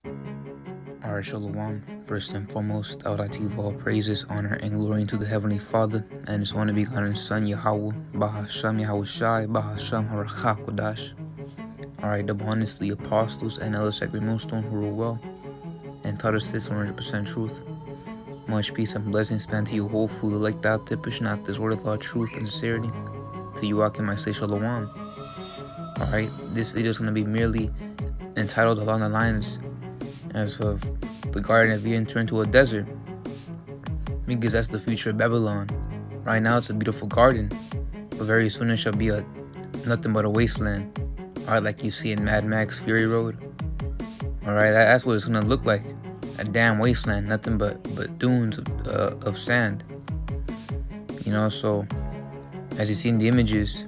Alright, Shalom. First and foremost, I would like to give all praises, honor, and glory to the Heavenly Father and His only begotten Son, Yahweh, Bahasham Yahweh Shai, Bahasham Harachah Kodash. Alright, double honors to the apostles and elders sacred millstone who rule well and taught us this 100% truth. Much peace and blessings span to you, whole food, elect out to push not this word of law, truth and sincerity. To you, I can say Shalom. Alright, this video is going to be merely entitled along the lines as of the Garden of Eden turned to a desert, because that's the future of Babylon. Right now it's a beautiful garden, but very soon it shall be nothing but a wasteland. Alright, like you see in Mad Max Fury Road. Alright, that's what it's gonna look like. A damn wasteland, nothing but dunes of sand. You know, so as you see in the images,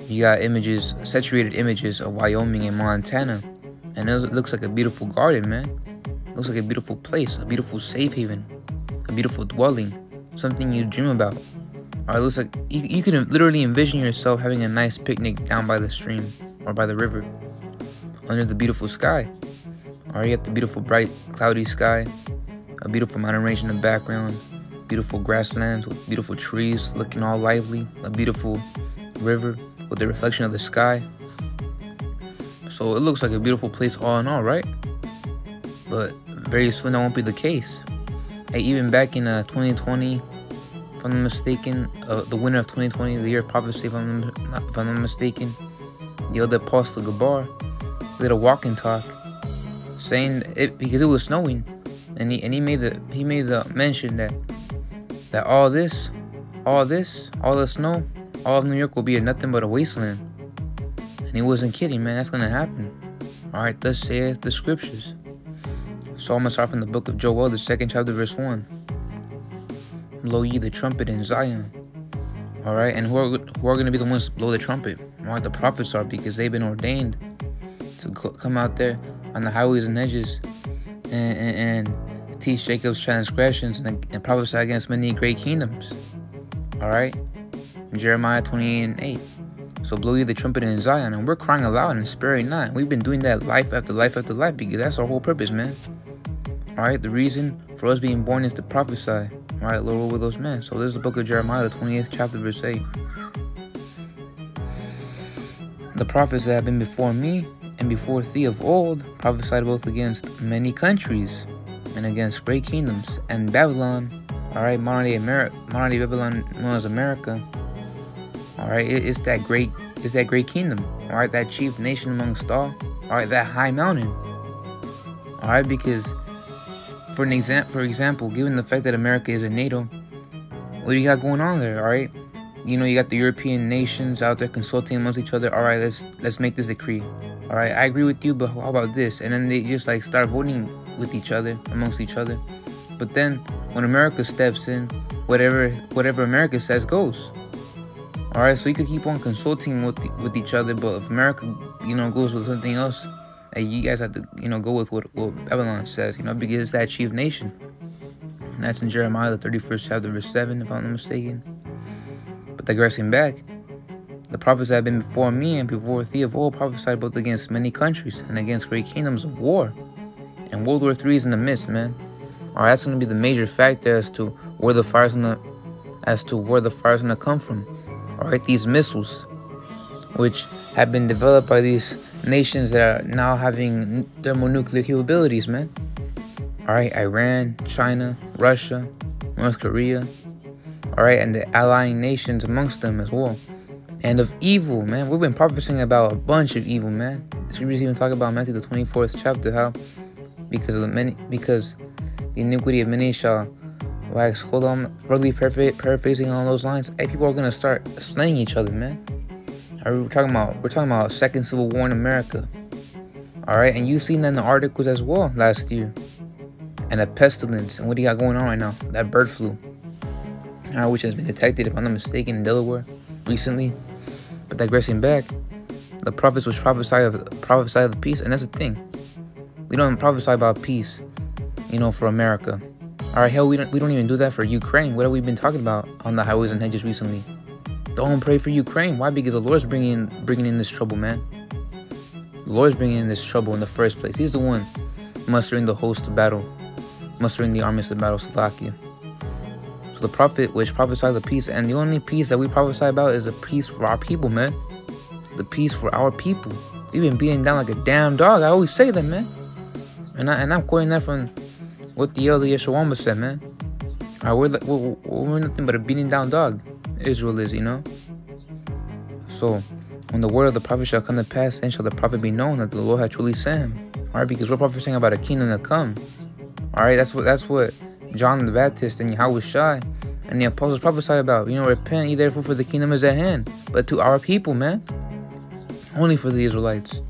you got images, saturated images of Wyoming and Montana, and it looks like a beautiful garden, man. It looks like a beautiful place, a beautiful safe haven, a beautiful dwelling, something you dream about. Or it looks like you can literally envision yourself having a nice picnic down by the stream or by the river, under the beautiful sky. Or you got the beautiful bright cloudy sky, a beautiful mountain range in the background, beautiful grasslands with beautiful trees looking all lively, a beautiful river with the reflection of the sky. So it looks like a beautiful place all in all, right? But very soon that won't be the case. Hey, even back in 2020, if I'm not mistaken, the winter of 2020, the year of prophecy, if I'm not mistaken, the other apostle Gabar did a walk and talk, saying it because it was snowing, and he made the mention that all the snow, all of New York will be nothing but a wasteland. And he wasn't kidding, man. That's gonna happen. Alright, thus saith the scriptures. So I'm gonna start from the book of Joel, the 2nd chapter, verse 1. Blow ye the trumpet in Zion. Alright, and who are gonna be the ones to blow the trumpet? Alright, the prophets are, because they've been ordained to come out there on the highways and hedges and teach Jacob's transgressions and prophesy against many great kingdoms. Alright, Jeremiah 28:8. So blow you the trumpet in Zion, and we're crying aloud and sparing not. We've been doing that life after life after life, because that's our whole purpose, man. Alright, the reason for us being born is to prophesy. Alright, Lord over those men. So this is the book of Jeremiah, the 28th chapter, verse 8. The prophets that have been before me and before thee of old prophesied both against many countries and against great kingdoms and Babylon. Alright, modern day Babylon, known as America. Alright, it's that great kingdom. Alright, that chief nation amongst all. Alright, that high mountain. Alright, because for example, given the fact that America is a NATO, what do you got going on there? Alright, you know, you got the European nations out there consulting amongst each other. Alright, let's make this decree. Alright, I agree with you, but how about this? And then they just like start voting with each other, amongst each other. But then when America steps in, whatever America says goes. Alright, so you could keep on consulting with each other, but if America, you know, goes with something else, you guys have to, you know, go with what Babylon says, you know, because it's that chief nation. And that's in Jeremiah, the 31st chapter, verse 7, if I'm not mistaken. But digressing back, the prophets that have been before me and before thee of old prophesied both against many countries and against great kingdoms of war. And World War III is in the midst, man. Alright, that's going to be the major factor as to where the fire's gonna come from. Alright, these missiles, which have been developed by these nations that are now having thermonuclear capabilities, man. Alright, Iran, China, Russia, North Korea. Alright, and the allying nations amongst them as well. And of evil, man. We've been prophesying about a bunch of evil, man. Scriptures even talk about Matthew the 24th chapter, how because the iniquity of many shall wax. Hold on, roughly paraphrasing on those lines. Hey, people are gonna start slaying each other, man. We're talking about second civil war in America. Alright, and you've seen that in the articles as well last year. And a pestilence. And what do you got going on right now? That bird flu. Which has been detected, if I'm not mistaken, in Delaware recently. But digressing back, the prophets which prophesy of the peace, and that's the thing. We don't prophesy about peace, you know, for America. Alright, hell, we don't even do that for Ukraine. What have we been talking about on the highways and hedges recently? Don't pray for Ukraine. Why? Because the Lord's bringing in this trouble, man. The Lord's bringing in this trouble in the first place. He's the one mustering the host to battle, mustering the armies to battle, Slovakia. So the prophet which prophesied the peace, and the only peace that we prophesy about is a peace for our people, man. The peace for our people. We've been beaten down like a damn dog. I always say that, man. And I'm quoting that from what the elder Yeshua said, man. Alright, we're nothing but a beaten down dog. Israel is, you know. So when the word of the prophet shall come to pass, then shall the prophet be known that the Lord had truly sent him. Alright, because we're prophesying about a kingdom to come. Alright, that's what John the Baptist and Yahushua and the apostles prophesied about. You know, repent ye therefore, for the kingdom is at hand. But to our people, man. Only for the Israelites.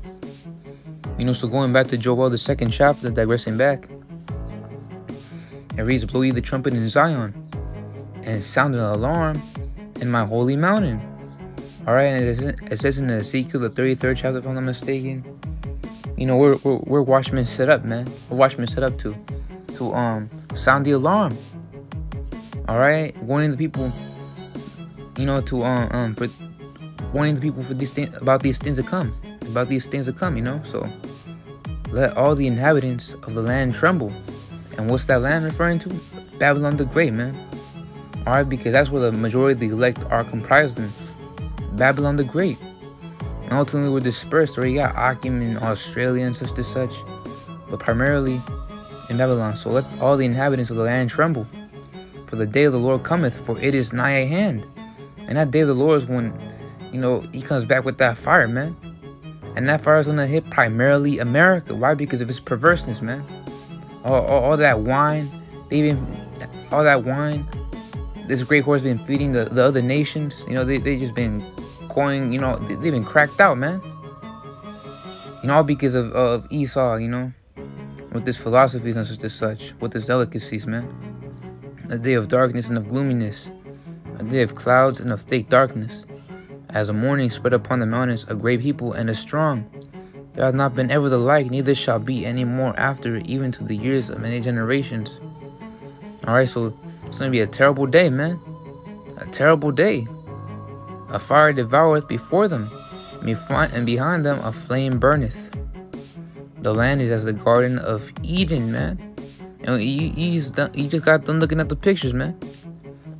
You know, so going back to Joel, the 2nd chapter, digressing back, it reads, blow ye the trumpet in Zion, and sound an alarm in my holy mountain. Alright, and it says in Ezekiel, the 33rd chapter, if I'm not mistaken, you know, we're watchmen set up, man. We're watchmen set up to sound the alarm. Alright, warning the people, you know, to for warning the people for these things, about these things to come, you know. So let all the inhabitants of the land tremble. And what's that land referring to? Babylon the Great, man. Alright, because that's where the majority of the elect are comprised in. Babylon the Great. And ultimately we're dispersed, or you got Akim in Australia and such to such, but primarily in Babylon. So let all the inhabitants of the land tremble, for the day of the Lord cometh, for it is nigh at hand. And that day of the Lord is when, you know, he comes back with that fire, man. And that fire is going to hit primarily America. Why? Because of its perverseness, man. All that wine, all that wine, this great horse been feeding the other nations. You know, they just been going, you know, they've been cracked out, man. You know, all because of Esau, you know, with his philosophies and such and such, with his delicacies, man. A day of darkness and of gloominess, a day of clouds and of thick darkness. As a morning spread upon the mountains, a great people and a strong. There hath not been ever the like, neither shall be any more after, even to the years of many generations. Alright, so it's going to be a terrible day, man. A terrible day. A fire devoureth before them, and behind them a flame burneth. The land is as the Garden of Eden, man. You just got done looking at the pictures, man.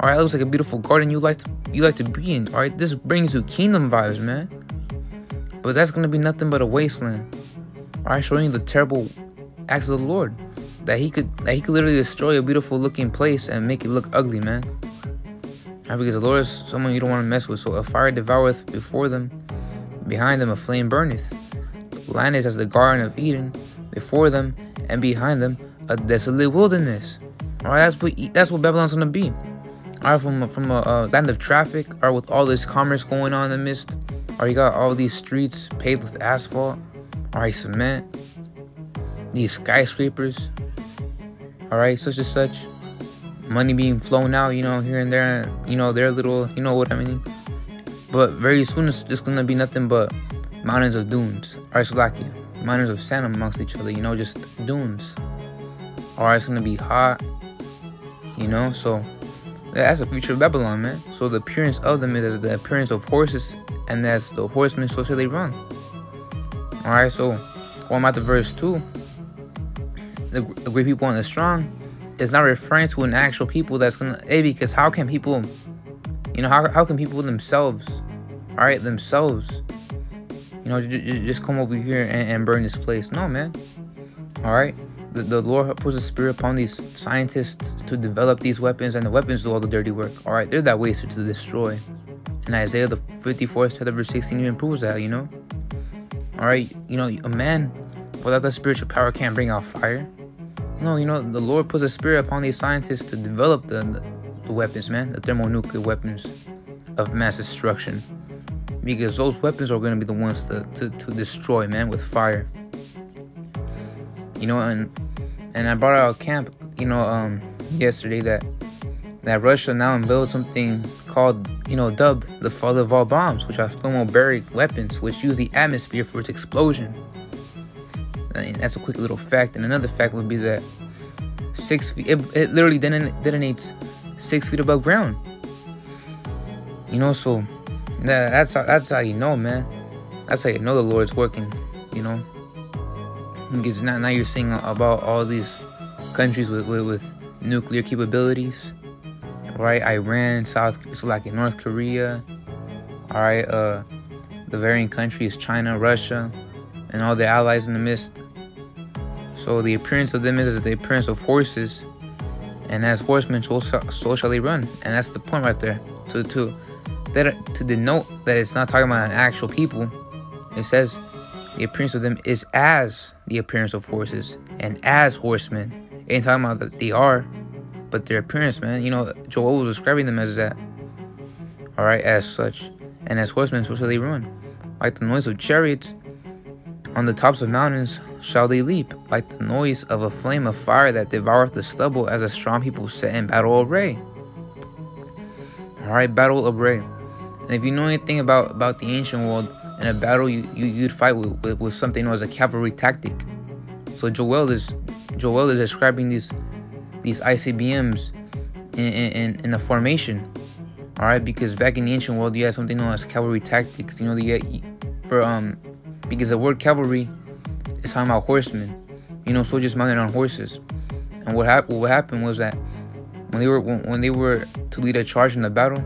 Alright, it looks like a beautiful garden you like to be in. Alright, this brings you kingdom vibes, man. But that's gonna be nothing but a wasteland. Alright, showing you the terrible acts of the Lord. That he could literally destroy a beautiful looking place and make it look ugly, man. Alright, because the Lord is someone you don't want to mess with. So a fire devoureth before them, behind them a flame burneth. The land is as the Garden of Eden, before them and behind them a desolate wilderness. Alright, that's what Babylon's gonna be. Alright, from a land of traffic, or with all this commerce going on in the midst. Or you got all these streets paved with asphalt. Alright, cement. These skyscrapers. Alright, such and such. Money being flown out, you know, here and there. You know, their little, you know what I mean. But very soon it's just gonna be nothing but mountains of dunes. Alright, Slovakia. Mountains of sand amongst each other, you know, just dunes. Alright, it's gonna be hot. You know, so that's the future of Babylon, man. So the appearance of them is as the appearance of horses, and as the horsemen, so shall they run. Alright, so going back to verse 2, the great people and the strong is not referring to an actual people that's gonna, because how can people, you know, how can people themselves, alright, themselves, you know, just come over here and burn this place? No, man. Alright, the Lord puts a spirit upon these scientists to develop these weapons, and the weapons do all the dirty work. Alright, they're that way to destroy. And Isaiah the 54th chapter verse 16 even proves that, you know. Alright, you know, a man without that spiritual power can't bring out fire. No, you know, the Lord puts a spirit upon these scientists to develop the weapons, man. The thermonuclear weapons of mass destruction. Because those weapons are going to be the ones to destroy, man, with fire. You know, and I brought out a camp, you know, yesterday that Russia now unveiled something called, you know, dubbed the father of all bombs, which are thermobaric weapons, which use the atmosphere for its explosion. And that's a quick little fact. And another fact would be that 6 feet, it literally detonates 6 feet above ground. You know, so that's how you know, man. That's how you know the Lord's working, you know. Because now you're seeing about all these countries with nuclear capabilities, right? Iran, North Korea, all right. The varying countries, China, Russia, and all the allies in the midst. So the appearance of them is the appearance of horses, and as horsemen, so shall they run. And that's the point right there. To denote that it's not talking about an actual people. It says the appearance of them is as the appearance of horses and as horsemen. It ain't talking about that they are, but their appearance, man. You know, Joel was describing them as that. All right, as such, and as horsemen, so shall they run. Like the noise of chariots on the tops of mountains shall they leap, like the noise of a flame of fire that devoureth the stubble, as a strong people set in battle array. Alright, battle array. And if you know anything about the ancient world, in a battle you'd fight with something known as a cavalry tactic. So Joel is describing these ICBMs in a formation. Alright, because back in the ancient world you had something known as cavalry tactics. You know, because the word cavalry is talking about horsemen. You know, soldiers mounted on horses. And what happened was that when they were to lead a charge in the battle,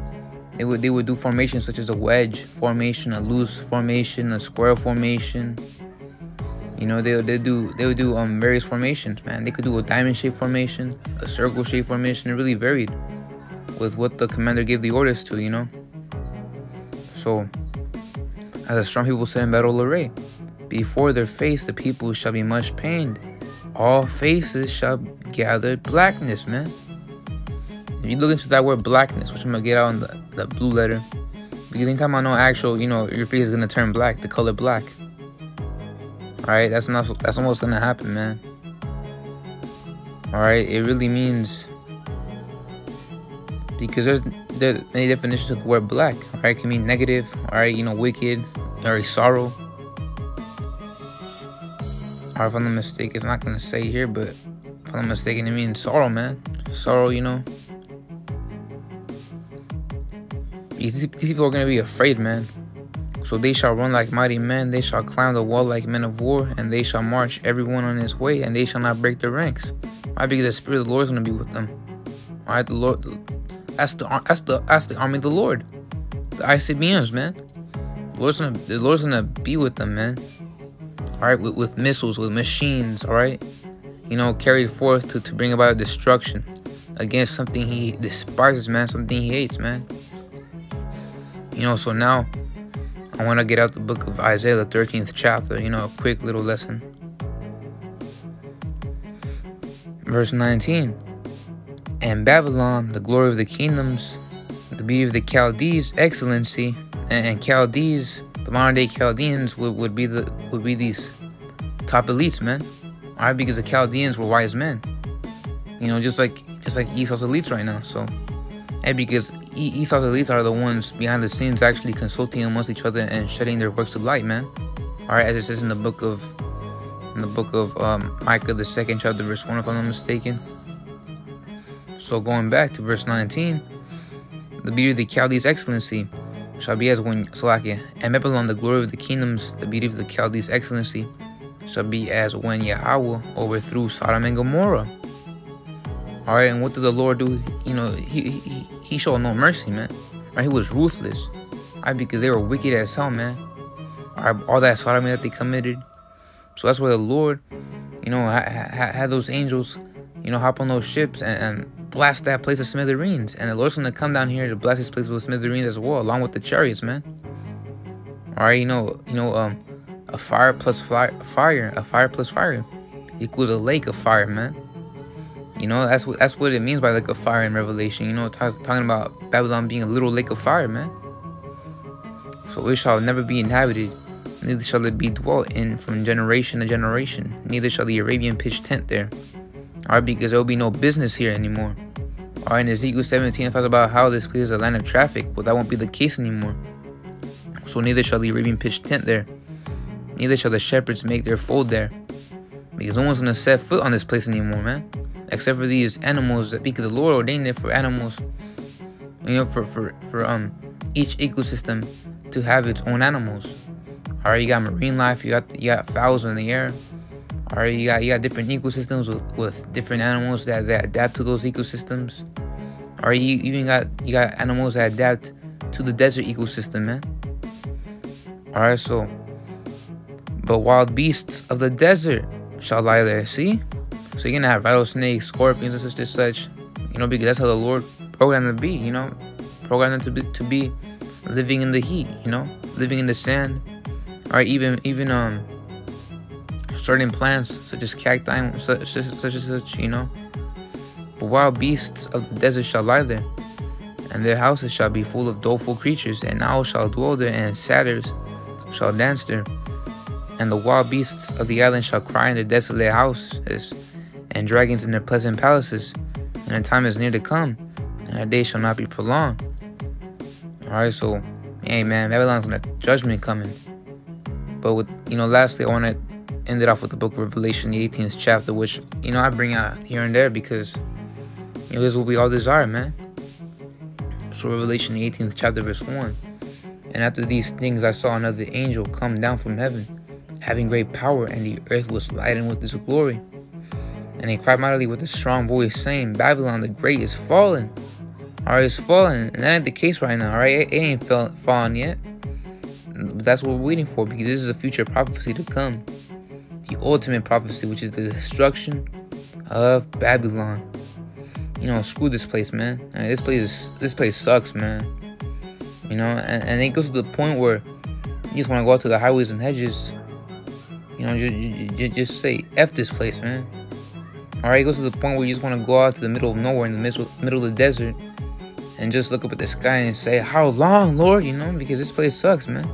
they would do formations such as a wedge formation, a loose formation, a square formation. You know, they would do various formations, man. They could do a diamond-shaped formation, a circle-shaped formation. It really varied with what the commander gave the orders to, you know. So, as a strong people set in battle array, before their face the people shall be much pained. All faces shall gather blackness, man. If you look into that word blackness, which I'm gonna get out on the blue letter, because anytime I know actual, you know, your face is gonna turn black, the color black. Alright, that's almost gonna happen, man. Alright, it really means, because there are many definitions of the word black. Alright, it can mean negative, alright, you know, wicked, or sorrow. Alright, if I'm not mistaken, it's not gonna say here, but if I'm not mistaken, it means sorrow, man. Sorrow, you know. These people are gonna be afraid, man. So they shall run like mighty men, they shall climb the wall like men of war, and they shall march everyone on his way, and they shall not break their ranks. Why? Because the Spirit of the Lord is gonna be with them. Alright, the Lord, that's the army of the Lord. The ICBMs, man. The Lord's gonna be with them, man. Alright, with missiles, with machines, alright? You know, carried forth to bring about destruction against something he despises, man, something he hates, man. You know, so now I want to get out the book of Isaiah, the 13th chapter, you know, a quick little lesson. Verse 19. And Babylon, the glory of the kingdoms, the beauty of the Chaldees, excellency, and Chaldees, the modern day Chaldeans would be these top elites, man. Alright, because the Chaldeans were wise men. You know, just like Esau's elites right now. So, and because Esau's elites are the ones behind the scenes actually consulting amongst each other and shedding their works of light, man. Alright, as it says in the book of Micah, the 2nd chapter, verse 1, if I'm not mistaken. So going back to verse 19, the beauty of the Chaldees' excellency shall be as when Salakia, and Babylon, the glory of the kingdoms, the beauty of the Chaldees' excellency shall be as when Yahweh overthrew Sodom and Gomorrah. Alright, and what did the Lord do? You know, he showed no mercy, man. Right, he was ruthless. Alright, because they were wicked as hell, man. Alright, all that sodomy that they committed. So that's why the Lord, you know, had those angels, you know, hop on those ships and blast that place of smithereens. And the Lord's gonna come down here to blast this place with smithereens as well, along with the chariots, man. Alright, you know, a fire plus fire equals a lake of fire, man. You know, that's what it means by lake of fire in Revelation. You know, it's talking about Babylon being a little lake of fire, man. So it shall never be inhabited, neither shall it be dwelt in from generation to generation. Neither shall the Arabian pitch tent there. Alright, because there will be no business here anymore. Alright, in Ezekiel 17, it talks about how this place is a land of traffic. Well, that won't be the case anymore. So neither shall the Arabian pitch tent there. Neither shall the shepherds make their fold there. Because no one's going to set foot on this place anymore, man. Except for these animals, because the Lord ordained it for animals, you know, for each ecosystem to have its own animals. Alright, you got marine life, you got fowls in the air. Alright, you got different ecosystems with different animals that adapt to those ecosystems. Alright, you got animals that adapt to the desert ecosystem, man. Alright, so but wild beasts of the desert shall lie there. See? So you're gonna have rattlesnakes, scorpions, and such, you know, because that's how the Lord programmed them to be, you know, programmed them to be living in the heat, you know, living in the sand. Alright, even certain plants such as cacti, such, you know. But wild beasts of the desert shall lie there, and their houses shall be full of doleful creatures, and owls shall dwell there, and satyrs shall dance there. And the wild beasts of the island shall cry in their desolate houses, and dragons in their pleasant palaces. And a time is near to come, and a day shall not be prolonged. Alright, so, hey man, Babylon's gonna judgment coming. But with, you know, lastly, I want to end it off with the book of Revelation, the 18th chapter, which, you know, I bring out here and there because, you know, this is what we all desire, man. So Revelation, the 18th chapter, verse 1. And after these things I saw another angel come down from heaven, having great power, and the earth was lightened with his glory. And he cried mightily with a strong voice, saying, Babylon the great is fallen. Alright, it's fallen. And that ain't the case right now, alright? It ain't fallen yet. But that's what we're waiting for, because this is a future prophecy to come. The ultimate prophecy, which is the destruction of Babylon. You know, screw this place, man. I mean, this place sucks, man. You know, and it goes to the point where you just want to go out to the highways and hedges. You know, just say F this place, man. Alright, it goes to the point where you just want to go out to the middle of nowhere, in the middle of the desert, and just look up at the sky and say, how long, Lord? You know, because this place sucks, man.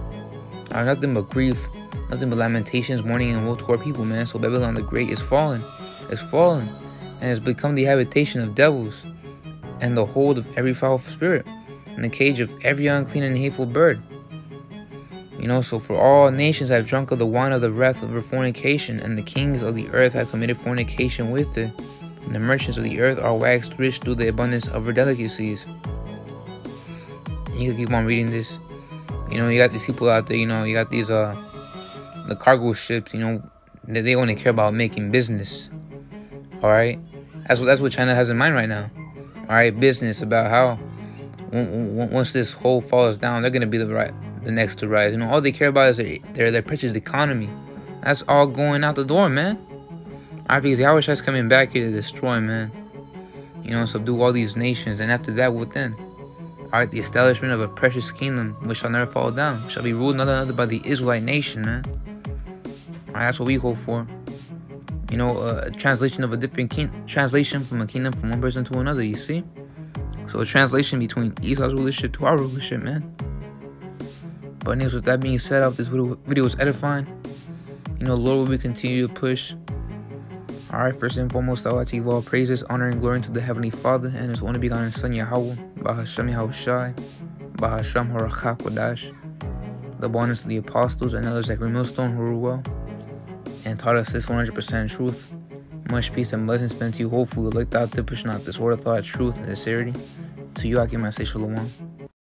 Alright, nothing but grief, nothing but lamentations, mourning, and woe toward people, man. So Babylon the Great is fallen. It's fallen, and has become the habitation of devils, and the hold of every foul spirit, and the cage of every unclean and hateful bird. You know, so for all nations have drunk of the wine of the wrath of her fornication, and the kings of the earth have committed fornication with her, and the merchants of the earth are waxed rich through the abundance of her delicacies. And you can keep on reading this. You know, you got these people out there, you know, you got these, the cargo ships, you know, they only care about making business. Alright? That's what China has in mind right now. Alright, business, about how once this whole falls down, they're gonna be the next to rise. You know, all they care about is their precious economy. That's all going out the door, man. Alright, because Yahweh's coming back here to destroy, man. You know, subdue all these nations, and after that, what then? Alright, the establishment of a precious kingdom which shall never fall down, shall be ruled none other by the Israelite nation, man. Alright, that's what we hope for. You know, a translation of a different translation from a kingdom from one person to another, you see? So a translation between Esau's rulership to our rulership, man. But anyways, with that being said, I hope this video was edifying. You know, Lord, will we continue to push. Alright, first and foremost, I would like to give all praises, honor, and glory to the Heavenly Father and His only begotten Son, Yahweh, Bahashem Yahushai, Bahashem Harachah Kodash. The bonus to the apostles and others like Millstone who rule well and taught us this 100% truth. Much peace and blessings spent to you. Hopefully, looked out to pushing out this word of thought, truth, and sincerity. To you, I can say shalom.